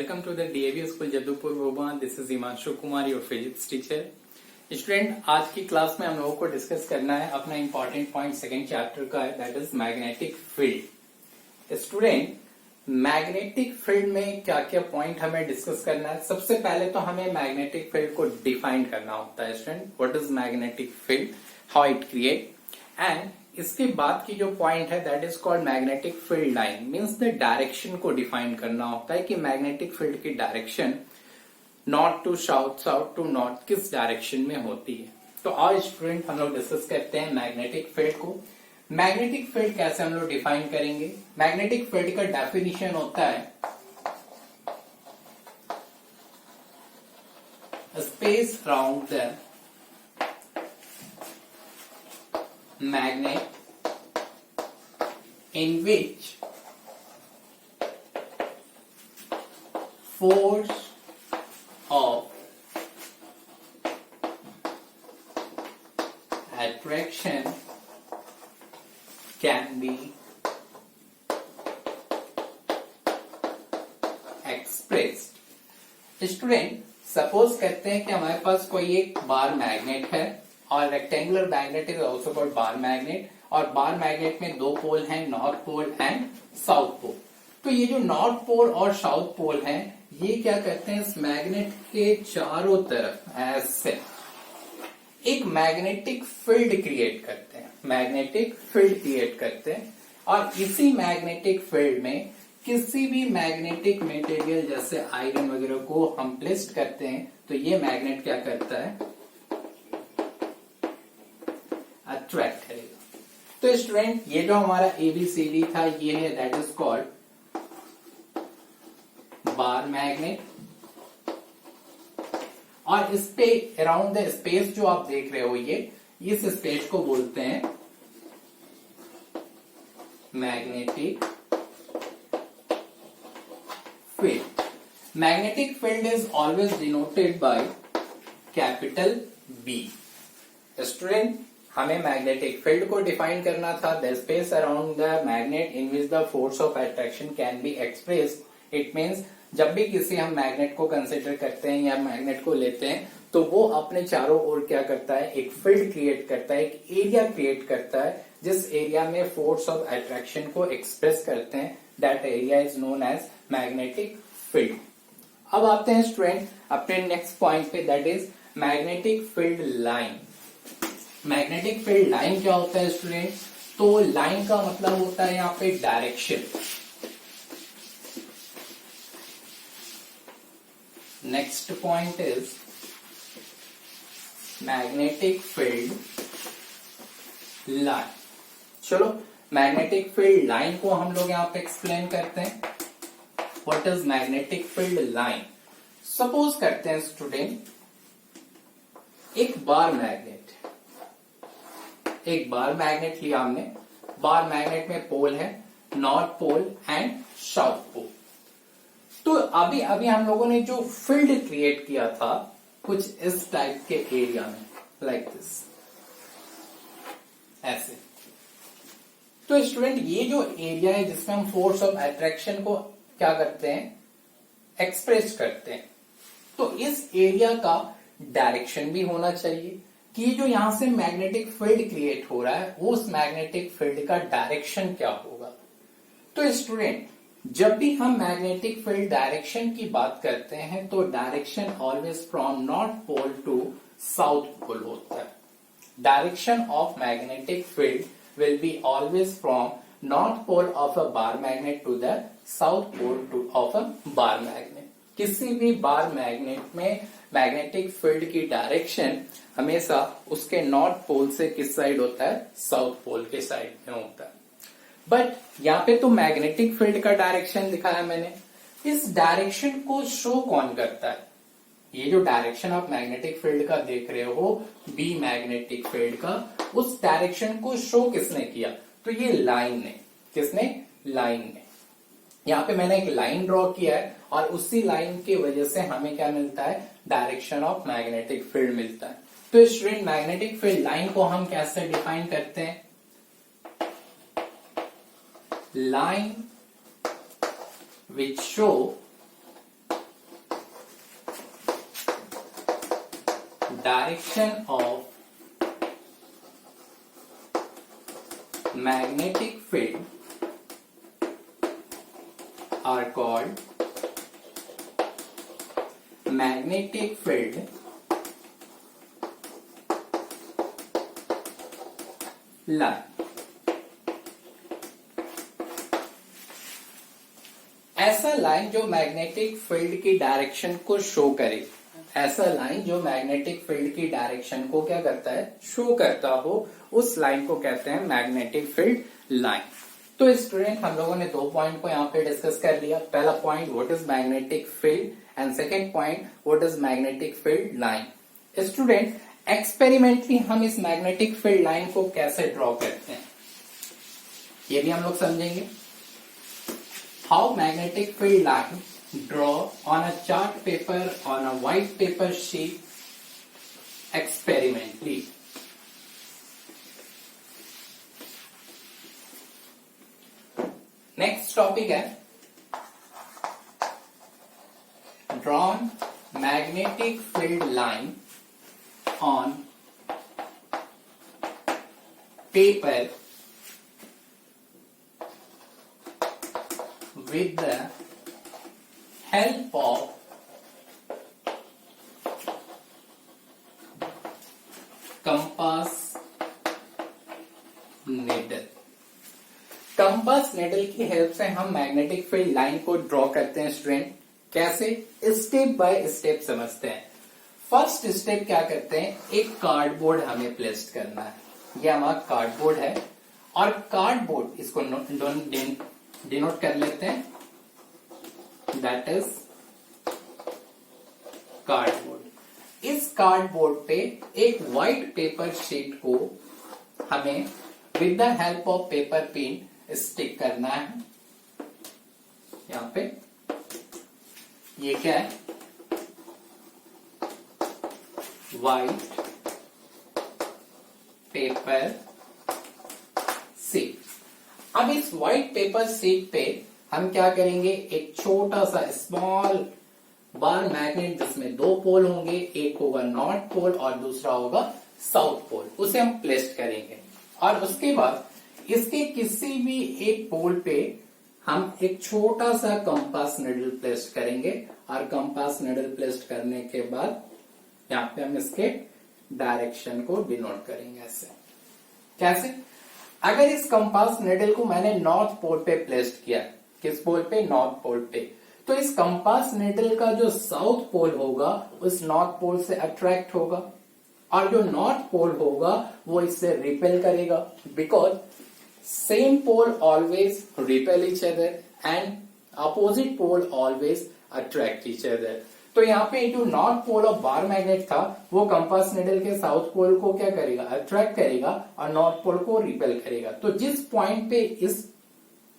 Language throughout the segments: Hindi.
Welcome to the DAV School Jadupur Bhopal. This is Himanshu Kumar, your physics teacher. Student, आज की क्लास में हम लोगों को डिस्कस करना है अपना इंपॉर्टेंट पॉइंट सेकंड चैप्टर का है, that is magnetic field. Student, magnetic field में क्या क्या पॉइंट हमें डिस्कस करना है. सबसे पहले तो हमें मैग्नेटिक फील्ड को डिफाइन करना होता है. Student, what is magnetic field, how it create, and इसके बाद की जो पॉइंट है that is called magnetic field line. Means the direction को डिफाइन करना होता है कि मैग्नेटिक फील्ड की direction north to south, south to north किस डायरेक्शन में होती है. तो आज स्टूडेंट हम लोग डिस्कस करते हैं मैग्नेटिक फील्ड को. मैग्नेटिक फील्ड कैसे हम लोग डिफाइन करेंगे. मैग्नेटिक फील्ड का डेफिनेशन होता है space around the magnet in which force of attraction can be expressed. Student, suppose करते हैं कि हमारे पास कोई एक बार मैग्नेट है और rectangular magnet is also called bar magnet, और बार मैग्नेट में दो पोल हैं, north pole and south pole. तो ये जो नॉर्थ पोल और साउथ पोल हैं, ये क्या करते हैं, इस मैग्नेट के चारों तरफ ऐसे एक मैग्नेटिक फील्ड क्रिएट करते हैं. मैग्नेटिक फील्ड क्रिएट करते हैं और इसी मैग्नेटिक फील्ड में किसी भी मैग्नेटिक मटेरियल जैसे आयरन वगैरह को हम प्लेस करते हैं तो ये मैग्नेट क्या करता है, अट्रैक्ट करेगा. तो स्टूडेंट, ये जो हमारा ABCD था ये है that is called bar magnet. और इस पे अराउंड द स्पेस जो आप देख रहे हो, ये इस स्पेस को बोलते हैं magnetic field. Magnetic field is always denoted by capital B. Student, हमें मैग्नेटिक फील्ड को डिफाइन करना था. The space around the magnet in which the force of attraction can be expressed. It means जब भी किसी हम मैग्नेट को कंसिडर करते हैं या मैग्नेट को लेते हैं तो वो अपने चारों ओर क्या करता है, एक फील्ड क्रिएट करता है, एक एरिया क्रिएट करता है जिस एरिया में फोर्स ऑफ अट्रैक्शन को एक्सप्रेस करते हैं. That area is known as magnetic field. अब आते हैं स्टूडेंट अपने नेक्स्ट पॉइंट पे, that is magnetic field line. Magnetic field line क्या होता है स्टूडेंट, तो लाइन का मतलब होता है यहाँ पे direction. Next point is magnetic field line. चलो, मैग्नेटिक फील्ड लाइन को हम लोग यहाँ पे एक्सप्लेन करते हैं. What is magnetic field line. Suppose करते हैं स्टूडेंट, एक बार मैग्नेट लिया हमने. बार मैग्नेट में पोल है, north pole and south pole. तो अभी हम लोगों ने जो फील्ड क्रिएट किया था कुछ इस टाइप के एरिया में, लाइक दिस, ऐसे. तो स्टूडेंट, ये जो एरिया है जिसमें हम फोर्स ऑफ अट्रैक्शन को क्या करते हैं, एक्सप्रेस करते हैं, तो इस एरिया का डायरेक्शन भी होना चाहिए कि जो यहां से मैग्नेटिक फील्ड क्रिएट हो रहा है उस मैग्नेटिक फील्ड का डायरेक्शन क्या होगा. तो स्टूडेंट, जब भी हम मैग्नेटिक फील्ड डायरेक्शन की बात करते हैं तो direction always from north pole to south pole होता है. Direction of magnetic field will be always from north pole of a bar magnet to the south pole of a bar magnet. किसी भी बार मैग्नेट में मैग्नेटिक फील्ड की डायरेक्शन हमेशा उसके नॉर्थ पोल से किस साइड होता है, साउथ पोल के साइड में होता है. बट यहाँ पे तो मैग्नेटिक फील्ड का डायरेक्शन दिखाया मैंने. इस डायरेक्शन को शो कौन करता है, ये जो डायरेक्शन आप मैग्नेटिक फील्ड का देख रहे हो, बी मैग्नेटिक फील्ड का, उस डायरेक्शन को शो किसने किया, तो ये लाइन ने. किसने, लाइन ने. यहाँ पे मैंने एक लाइन ड्रॉ किया है और उसी लाइन की वजह से हमें क्या मिलता है, डायरेक्शन ऑफ मैग्नेटिक फील्ड मिलता है. तो स्टूडेंट, मैग्नेटिक फील्ड लाइन को हम कैसे डिफाइन करते हैं, line which show direction of magnetic field are called magnetic field line. ऐसा लाइन जो मैग्नेटिक फील्ड की डायरेक्शन को शो करे, ऐसा लाइन जो मैग्नेटिक फील्ड की डायरेक्शन को क्या करता है, शो करता हो, उस लाइन को कहते हैं मैग्नेटिक फील्ड लाइन। तो स्टूडेंट हम लोगों ने 2 पॉइंट को यहाँ पे डिस्कस कर लिया। पहला point what is magnetic field and second point what is magnetic field line. Student experimentally हम इस मैग्नेटिक फील्ड लाइन को कैसे ड्रॉ करते हैं ये भी हम लोग समझेंगे। How magnetic field line draw on a chart paper on a white paper sheet experimentally. Next topic है drawn magnetic field line on paper with the help of compass needle। Compass needle की हेल्प से हम मैग्नेटिक फील्ड लाइन को ड्रॉ करते हैं। स्टूडेंट कैसे, स्टेप बाय स्टेप समझते हैं। फर्स्ट स्टेप क्या करते हैं, एक कार्डबोर्ड हमें प्लेस करना है। ये हमारा कार्डबोर्ड है और कार्डबोर्ड इसको डिनोट कर लेते हैं, दैट इज कार्डबोर्ड। इस कार्डबोर्ड पे एक व्हाइट पेपर शीट को हमें with the help of paper pin stick करना है। यहां पे ये क्या है, व्हाइट पेपर शीट। अब इस व्हाइट पेपर शीट पे हम क्या करेंगे, एक छोटा सा स्मॉल बार मैग्नेट जिसमें 2 पोल होंगे, एक होगा नॉर्थ पोल और दूसरा होगा साउथ पोल, उसे हम प्लेस करेंगे। और उसके बाद इसके किसी भी एक पोल पे हम एक छोटा सा कंपास निडल प्लेस करेंगे और कंपास निडल प्लेस करने के बाद यहाँ पे हम इसके डायरेक्शन को डिनोट करेंगे ऐसे। कैसे, अगर इस कंपास निडल को मैंने नॉर्थ पोल पे प्लेस किया, किस पोल पे, नॉर्थ पोल पे, तो इस कंपास निडल का जो साउथ पोल होगा उस नॉर्थ पोल से अट्रैक्ट होगा और जो नॉर्थ पोल होगा वो इससे रिपेल करेगा, because same pole always repel each other and opposite pole always attract each other. तो यहाँ पे जो north pole of bar magnet था वो कंपास निडल के साउथ पोल को क्या करेगा, अट्रैक्ट करेगा और नॉर्थ पोल को रिपेल करेगा। तो जिस पॉइंट पे इस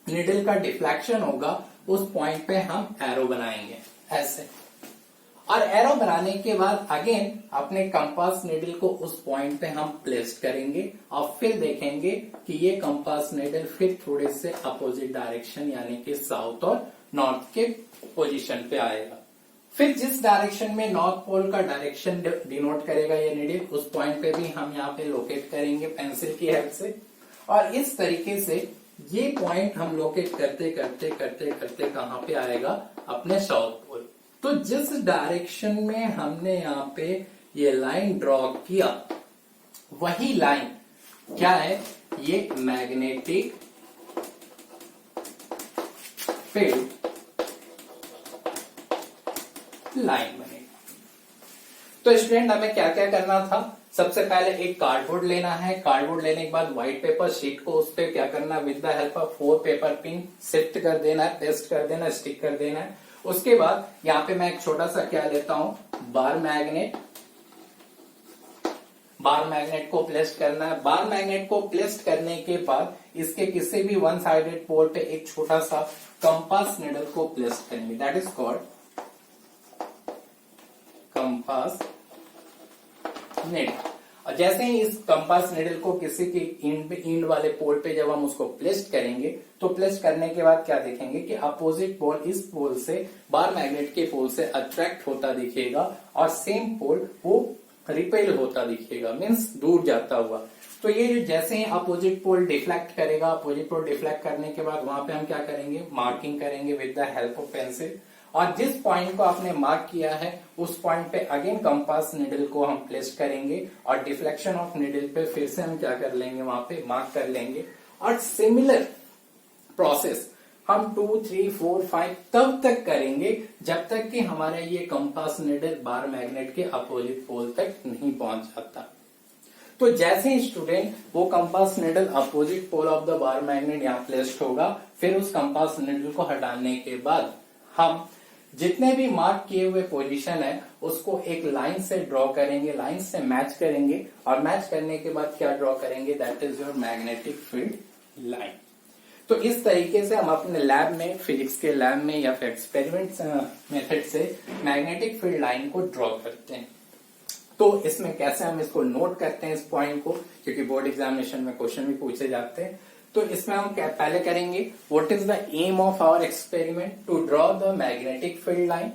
निडल का डिफ्लेक्शन होगा उस पॉइंट पे हम एरो बनाएंगे ऐसे। और एरो बनाने के बाद अगेन अपने कंपास निडल को उस पॉइंट पे हम प्लेस करेंगे और फिर देखेंगे कि ये कंपास निडल फिर थोड़े से अपोजिट डायरेक्शन यानी कि साउथ और नॉर्थ के पोजीशन पे आएगा। फिर जिस डायरेक्शन में नॉर्थ पोल का डायरेक्शन डिनोट करेगा ये निडल, उस पॉइंट पे भी हम यहाँ पे लोकेट करेंगे पेंसिल की हेल्प से। और इस तरीके से ये पॉइंट हम लोकेट करते करते करते करते कहाँ पे आएगा, अपने साउथ पोल। तो जिस डायरेक्शन में हमने यहाँ पे ये लाइन ड्रॉ किया वही लाइन क्या है, ये मैग्नेटिक फील्ड लाइन बनेगी। तो स्टूडेंट हमें क्या क्या करना था, सबसे पहले एक कार्डबोर्ड लेना है। कार्डबोर्ड लेने के बाद व्हाइट पेपर शीट को उस पे क्या करना है, with the help of 4 paper pin shift कर देना है, पेस्ट कर देना है, स्टिक कर देना है। उसके बाद यहाँ पे मैं एक छोटा सा क्या लेता हूं, बार मैग्नेट। बार मैग्नेट को प्लेस करना है। बार मैग्नेट को प्लेस करने के बाद इसके किसी भी वन साइडेड पोल पे एक छोटा सा कंपास निडल को प्लेस करेंगे, that is called compass needle. और जैसे ही इस कंपास निडल को किसी की इंड वाले पोल पे जब हम उसको प्लेस करेंगे तो प्लेस करने के बाद क्या देखेंगे कि अपोजिट पोल इस पोल से बार मैग्नेट के पोल से अट्रैक्ट होता दिखेगा और सेम पोल वो रिपेल होता दिखेगा, मीन्स दूर जाता हुआ। तो ये जो जैसे ही अपोजिट पोल डिफ्लेक्ट करेगा, अपोजिट पोल डिफ्लेक्ट करने के बाद वहां पे हम क्या करेंगे, मार्किंग करेंगे with the help of pencil. और जिस पॉइंट को आपने मार्क किया है उस पॉइंट पे अगेन कंपास निडल को हम प्लेस करेंगे और डिफ्लेक्शन ऑफ निडल पे फिर से हम क्या कर लेंगे, वहां पे मार्क कर लेंगे। और सिमिलर प्रोसेस हम 2, 3, 4, 5 तब तक करेंगे जब तक कि हमारा ये कंपास निडल बार मैग्नेट के अपोजिट पोल तक नहीं पहुंच जाता। तो जैसे ही स्टूडेंट वो compass needle opposite pole of the bar magnet यहाँ प्लेस्ड होगा, फिर उस कंपास निडल को हटाने के बाद हम जितने भी मार्क किए हुए पोजीशन है उसको एक लाइन से ड्रॉ करेंगे, लाइन से मैच करेंगे और मैच करने के बाद क्या ड्रॉ करेंगे, that is your magnetic field line. तो इस तरीके से हम अपने लैब में, फिजिक्स के लैब में या फिर एक्सपेरिमेंट मेथड से मैग्नेटिक फील्ड लाइन को ड्रॉ करते हैं। तो इसमें कैसे हम इसको नोट करते हैं इस पॉइंट को, क्योंकि बोर्ड एग्जामिनेशन में क्वेश्चन भी पूछे जाते हैं। तो इसमें हम क्या पहले करेंगे, what is the aim of our experiment, to draw the magnetic field line.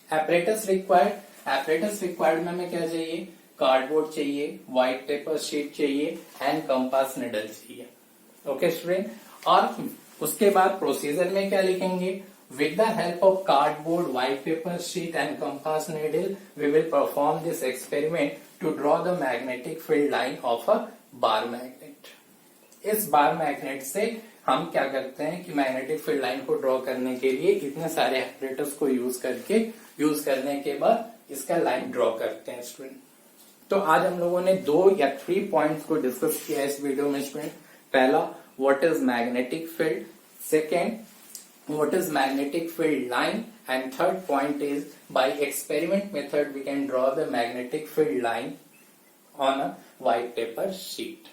Apparatus required, apparatus required में हमें क्या चाहिए, कार्डबोर्ड चाहिए, व्हाइट पेपर शीट चाहिए एंड कंपास निडल चाहिए। ओके स्टूडेंट, और उसके बाद प्रोसीजर में क्या लिखेंगे, with the help of cardboard, white paper sheet and compass needle we will perform this experiment to draw the magnetic field line of a bar magnet। इस बार मैग्नेट से हम क्या करते हैं कि मैग्नेटिक फील्ड लाइन को ड्रॉ करने के लिए इतने सारे ऑपरेटर्स को यूज करने के बाद इसका लाइन ड्रॉ करते हैं स्टूडेंट। तो आज हम लोगों ने 2 या 3 पॉइंट्स को डिस्कस किया इस वीडियो में स्टूडेंट। पहला, what is magnetic field, second, what is magnetic field line, and third point is by experiment method we can draw the magnetic field line on a white paper sheet।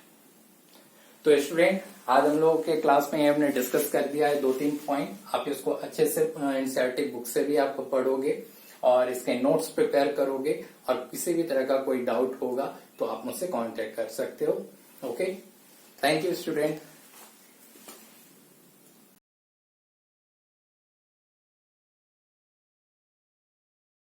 तो स्टूडेंट आज हम लोगों के क्लास में हमने डिस्कस कर दिया है 2-3 पॉइंट। आप इसको अच्छे से एनसीईआरटी बुक से भी आपको पढ़ोगे और इसके नोट्स प्रिपेयर करोगे, और किसी भी तरह का कोई डाउट होगा तो आप मुझसे कांटेक्ट कर सकते हो। Okay, thank you student.